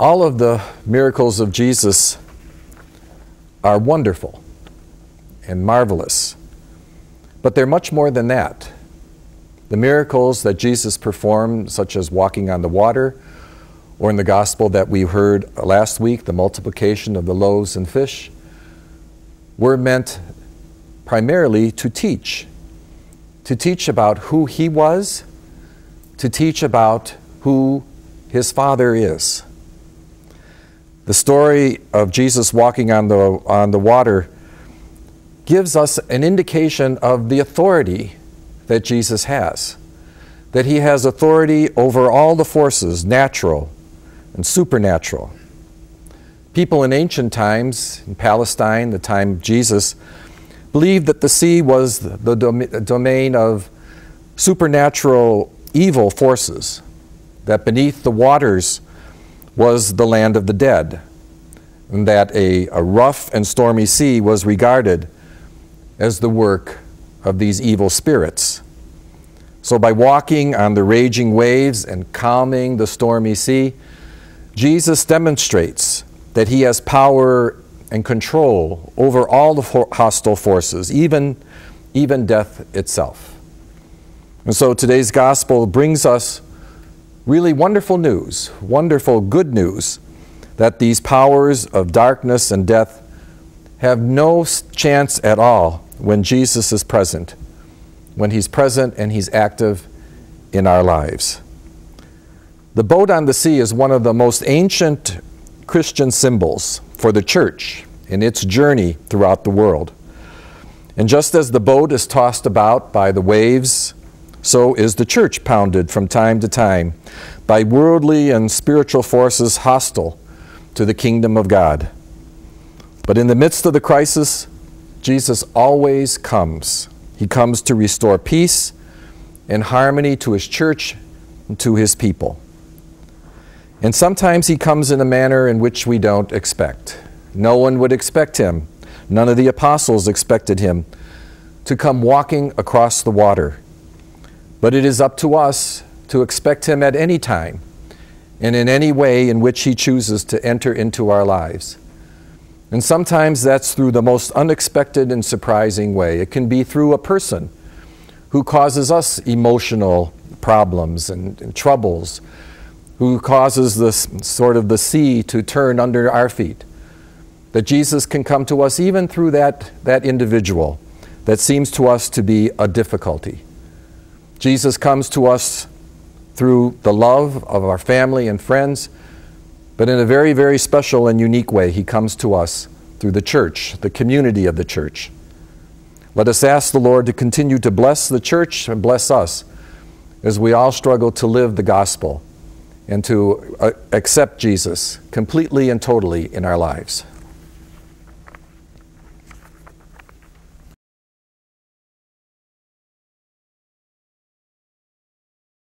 All of the miracles of Jesus are wonderful and marvelous, but they're much more than that. The miracles that Jesus performed, such as walking on the water, or in the gospel that we heard last week, the multiplication of the loaves and fish, were meant primarily to teach about who he was, to teach about who his Father is. The story of Jesus walking on the water gives us an indication of the authority that Jesus has, that he has authority over all the forces, natural and supernatural. People in ancient times, in Palestine, the time of Jesus, believed that the sea was the domain of supernatural evil forces, that beneath the waters was the land of the dead, and that a rough and stormy sea was regarded as the work of these evil spirits. So by walking on the raging waves and calming the stormy sea, Jesus demonstrates that he has power and control over all the hostile forces, even death itself. And so today's gospel brings us really wonderful news, wonderful good news, that these powers of darkness and death have no chance at all when Jesus is present, when he's present and he's active in our lives. The boat on the sea is one of the most ancient Christian symbols for the church in its journey throughout the world. And just as the boat is tossed about by the waves, so is the church pounded from time to time by worldly and spiritual forces hostile to the kingdom of God. But in the midst of the crisis, Jesus always comes. He comes to restore peace and harmony to his church and to his people. And sometimes he comes in a manner in which we don't expect. No one would expect him. None of the apostles expected him to come walking across the water. But it is up to us to expect him at any time and in any way in which he chooses to enter into our lives. And sometimes that's through the most unexpected and surprising way. It can be through a person who causes us emotional problems and troubles, who causes this sort of the sea to turn under our feet. That Jesus can come to us even through that individual that seems to us to be a difficulty. Jesus comes to us through the love of our family and friends, but in a very, very special and unique way, he comes to us through the church, the community of the church. Let us ask the Lord to continue to bless the church and bless us as we all struggle to live the gospel and to accept Jesus completely and totally in our lives.